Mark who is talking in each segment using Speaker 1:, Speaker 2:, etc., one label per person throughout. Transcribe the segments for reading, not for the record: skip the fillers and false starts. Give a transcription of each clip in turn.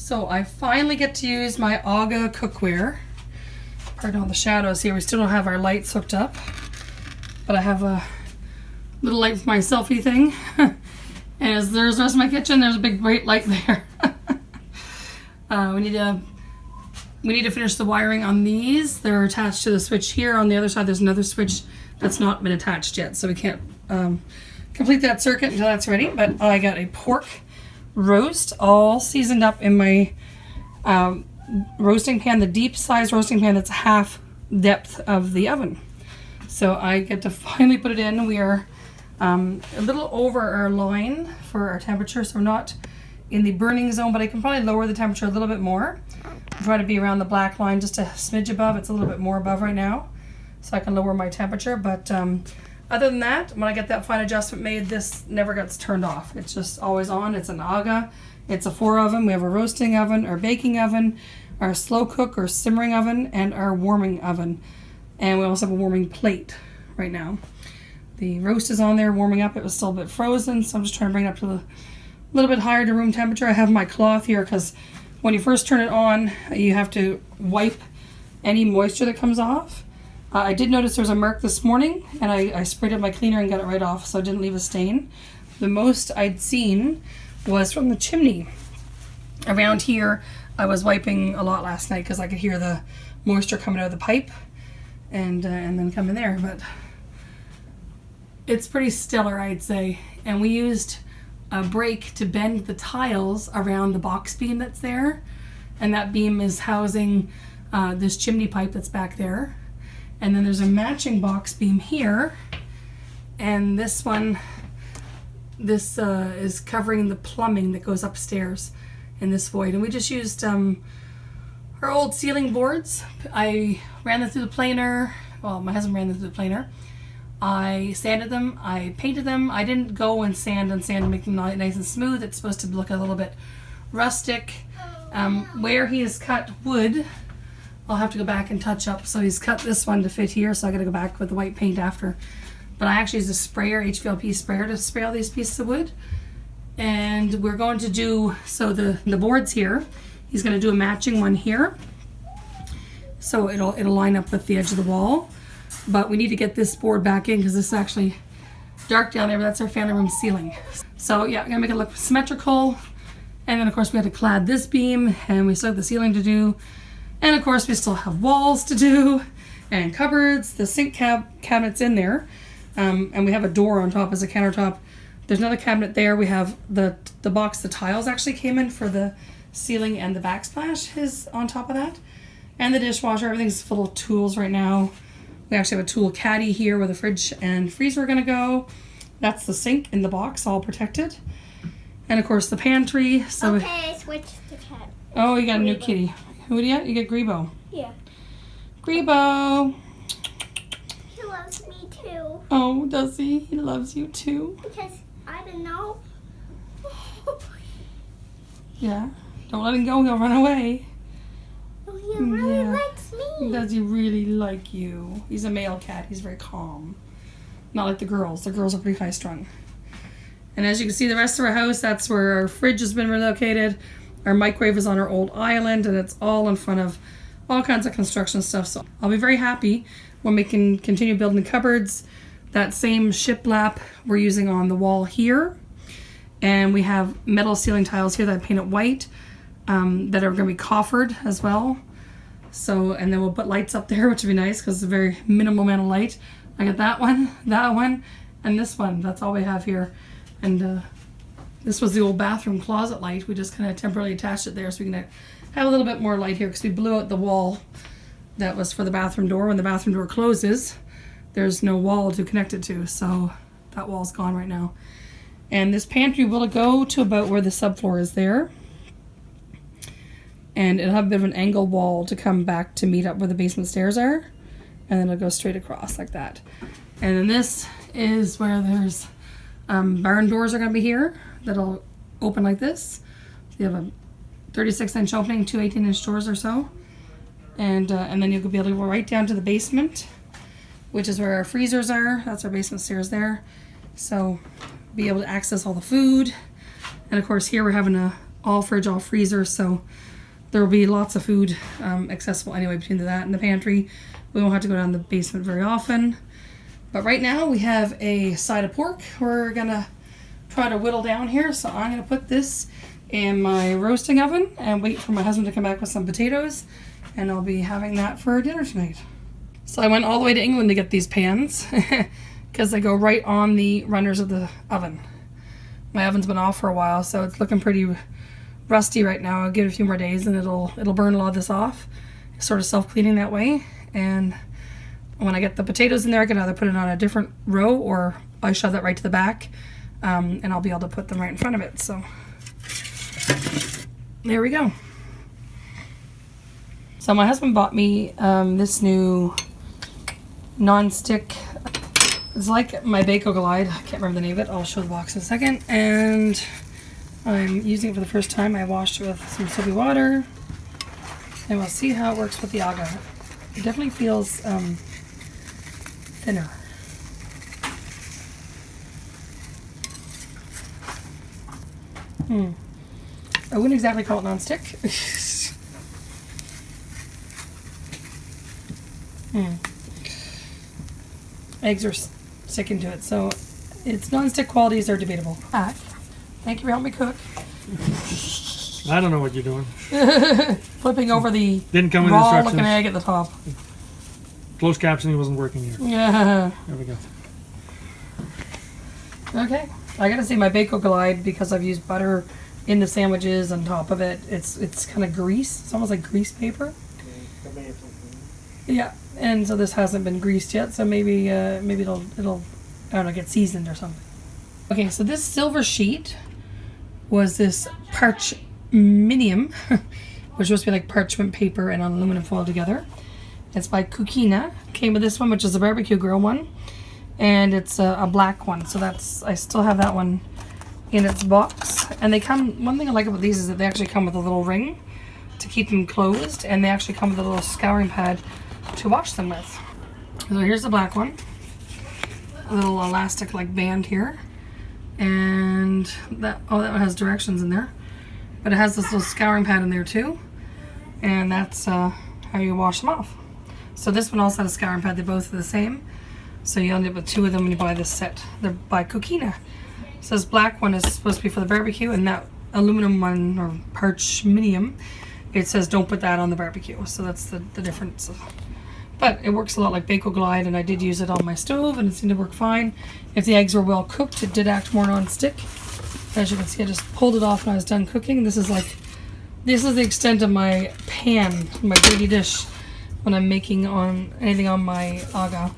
Speaker 1: So I finally get to use my AGA cookware. Pardon all the shadows here. We still don't have our lights hooked up, but I have a little light for my selfie thing. And as there's the rest of my kitchen, there's a big bright light there. We need to finish the wiring on these. They're attached to the switch here. On the other side, there's another switch that's not been attached yet, so we can't complete that circuit until that's ready. But I got a pork roast all seasoned up in my roasting pan, the deep size roasting pan that's half depth of the oven. So I get to finally put it in. We are a little over our line for our temperature, so we're not in the burning zone, but I can probably lower the temperature a little bit more. Try to be around the black line, just a smidge above. It's a little bit more above right now, so I can lower my temperature. But other than that, when I get that fine adjustment made, this never gets turned off. It's just always on. It's an AGA. It's a 4 oven. We have a roasting oven, our baking oven, our slow cook or simmering oven, and our warming oven. And we also have a warming plate right now. The roast is on there warming up. It was still a bit frozen, so I'm just trying to bring it up to a little bit higher to room temperature. I have my cloth here because when you first turn it on, you have to wipe any moisture that comes off. I did notice there was a mark this morning, and I sprayed it with my cleaner and got it right off, so it didn't leave a stain. The most I'd seen was from the chimney. Around here, I was wiping a lot last night because I could hear the moisture coming out of the pipe and then come in there. But it's pretty stellar, I'd say. And we used a brake to bend the tiles around the box beam that's there, and that beam is housing this chimney pipe that's back there. And then there's a matching box beam here, and this one, this is covering the plumbing that goes upstairs in this void. And we just used our old ceiling boards. I ran them through the planer. Well, my husband ran them through the planer. I sanded them, I painted them. I didn't go and sand and make them nice and smooth. It's supposed to look a little bit rustic. Where he has cut wood, I'll have to go back and touch up. So he's cut this one to fit here, so I gotta go back with the white paint after. But I actually used a sprayer, HVLP sprayer, to spray all these pieces of wood. And we're going to do, so the boards here, he's gonna do a matching one here. So it'll line up with the edge of the wall. But we need to get this board back in because this is actually dark down there, but that's our family room ceiling. So yeah, I'm gonna make it look symmetrical. And then of course we had to clad this beam, and we still have the ceiling to do. And of course we still have walls to do and cupboards, the sink cabinets in there. And we have a door on top as a countertop. There's another cabinet there. We have the box the tiles actually came in for the ceiling, and the backsplash is on top of that. And the dishwasher, everything's full of tools right now. We actually have a tool caddy here where the fridge and freezer are gonna go. That's the sink in the box, all protected. And of course the pantry. So
Speaker 2: okay, I switched the cat.
Speaker 1: Oh, you got a new kitty. Who do you get? You get Grebo.
Speaker 2: Yeah.
Speaker 1: Grebo.
Speaker 2: He loves me too.
Speaker 1: Oh, does he? He loves you too.
Speaker 2: Because I don't know.
Speaker 1: Yeah. Don't let him go, he'll run away.
Speaker 2: Oh, he really likes me.
Speaker 1: Does he really like you? He's a male cat. He's very calm. Not like the girls. The girls are pretty high strung. And as you can see, the rest of our house, that's where our fridge has been relocated. Our microwave is on our old island, and it's all in front of all kinds of construction stuff. So I'll be very happy when we can continue building cupboards. That same shiplap we're using on the wall here. And we have metal ceiling tiles here that I painted white that are going to be coffered as well. So, and then we'll put lights up there, which would be nice because it's a very minimal amount of light. I got that one, and this one. That's all we have here. And this was the old bathroom closet light. We just kind of temporarily attached it there so we can have a little bit more light here because we blew out the wall that was for the bathroom door. When the bathroom door closes, there's no wall to connect it to, so that wall's gone right now. And this pantry will go to about where the subfloor is there. And it'll have a bit of an angle wall to come back to meet up where the basement stairs are. And then it'll go straight across like that. And then this is where there's barn doors are going to be here. That'll open like this. So you have a 36-inch opening, 2 18-inch doors or so. And then you'll be able to go right down to the basement, which is where our freezers are. That's our basement stairs there. So be able to access all the food. And of course here we're having a all fridge, all freezer, so there will be lots of food accessible anyway between that and the pantry. We won't have to go down the basement very often. But right now we have a side of pork we're gonna try to whittle down here. So I'm gonna put this in my roasting oven and wait for my husband to come back with some potatoes, and I'll be having that for dinner tonight. So I went all the way to England to get these pans because they go right on the runners of the oven. My oven's been off for a while, so it's looking pretty rusty right now. I'll give it a few more days and it'll burn a lot of this off. It's sort of self-cleaning that way. And when I get the potatoes in there, I can either put it on a different row or I shove that right to the back, and I'll be able to put them right in front of it. So there we go. So my husband bought me this new non-stick. It's like my Bako Glide. I can't remember the name of it. I'll show the box in a second. And I'm using it for the first time. I washed it with some soapy water. And we'll see how it works with the AGA. It definitely feels thinner. I wouldn't exactly call it non-stick. Eggs are sticking to it, so its non-stick qualities are debatable. Thank you for helping me cook.
Speaker 3: I don't know what you're doing.
Speaker 1: Flipping over the
Speaker 3: Didn't come with
Speaker 1: raw
Speaker 3: instructions.
Speaker 1: looking egg at the top.
Speaker 3: Closed captioning wasn't working here.
Speaker 1: Yeah.
Speaker 3: There we go.
Speaker 1: Okay. I gotta say my Bako Glide, because I've used butter in the sandwiches on top of it, it's kind of grease. It's almost like grease paper. Yeah. And so this hasn't been greased yet, so maybe it'll I don't know, get seasoned or something. Okay, so this silver sheet was this Parchminum, which was supposed to be like parchment paper and aluminum foil together. It's by Cookina. Came with this one, which is a barbecue grill one, and it's a black one. So I still have that one in its box. And they come. One thing I like about these is that they actually come with a little ring to keep them closed, and they actually come with a little scouring pad to wash them with. So here's the black one. A little elastic like band here, and that one has directions in there, but it has this little scouring pad in there too, and that's how you wash them off. So this one also has a scouring pad. They both are the same, so you end up with two of them when you buy this set. They're by Coquina. So this black one is supposed to be for the barbecue, and that aluminum one, or Parchminum, it says don't put that on the barbecue. So that's the difference. But it works a lot like Bako Glide, and I did use it on my stove and it seemed to work fine. If the eggs were well cooked, it did act more non-stick. As you can see, I just pulled it off when I was done cooking. This is the extent of my pan, my dirty dish, when I'm making anything on my AGA.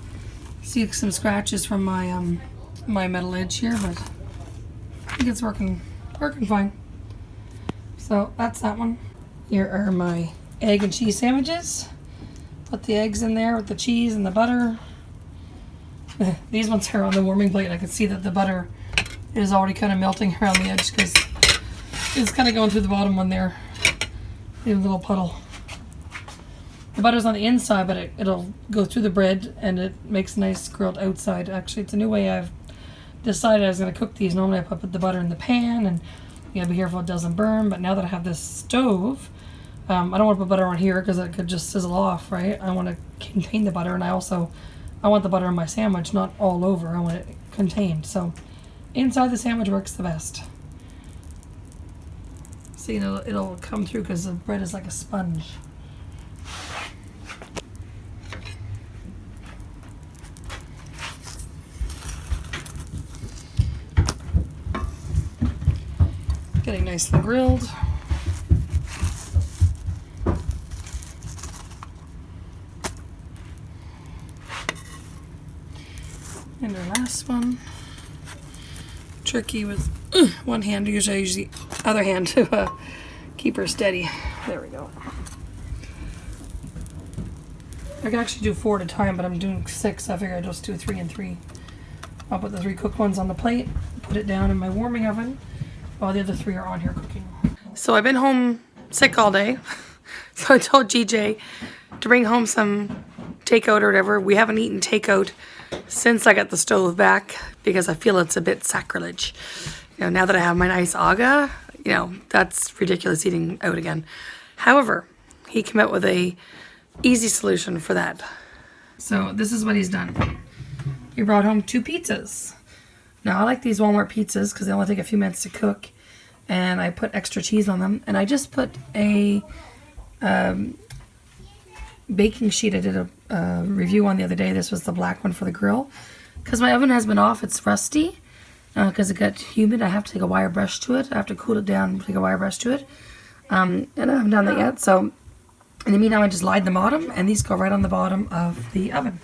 Speaker 1: See some scratches from my my metal edge here, but I think it's working fine. So that's that one. Here are my egg and cheese sandwiches. Put the eggs in there with the cheese and the butter. These ones are on the warming plate. I can see that the butter is already kind of melting around the edge because it's kind of going through the bottom one there. Leave a little puddle. The butter's on the inside, but it'll go through the bread and it makes a nice grilled outside. Actually, it's a new way I've decided I was going to cook these. Normally I put the butter in the pan and you gotta be careful it doesn't burn, but now that I have this stove, I don't want to put butter on here because it could just sizzle off, right? I want to contain the butter, and I want the butter in my sandwich, not all over. I want it contained. So inside the sandwich works the best. See, it'll come through because the bread is like a sponge. Getting nicely grilled. And our last one. Tricky with one hand. Usually I use the other hand to keep her steady. There we go. I can actually do 4 at a time, but I'm doing 6. I figure I'd just do 3 and 3. I'll put the 3 cooked ones on the plate, put it down in my warming oven, while the other 3 are on here cooking. So I've been home sick all day. So I told GJ to bring home some takeout or whatever. We haven't eaten takeout since I got the stove back because I feel it's a bit sacrilege. You know, now that I have my nice AGA, you know, that's ridiculous eating out again. However, he came out with a easy solution for that. So this is what he's done. He brought home 2 pizzas. Now I like these Walmart pizzas because they only take a few minutes to cook, and I put extra cheese on them, and I just put a baking sheet I did a review on the other day. This was the black one for the grill. Because my oven has been off, it's rusty. Because it got humid, I have to take a wire brush to it. I have to cool it down and take a wire brush to it. And I haven't done that yet. So in the meantime, I just lined the bottom, and these go right on the bottom of the oven.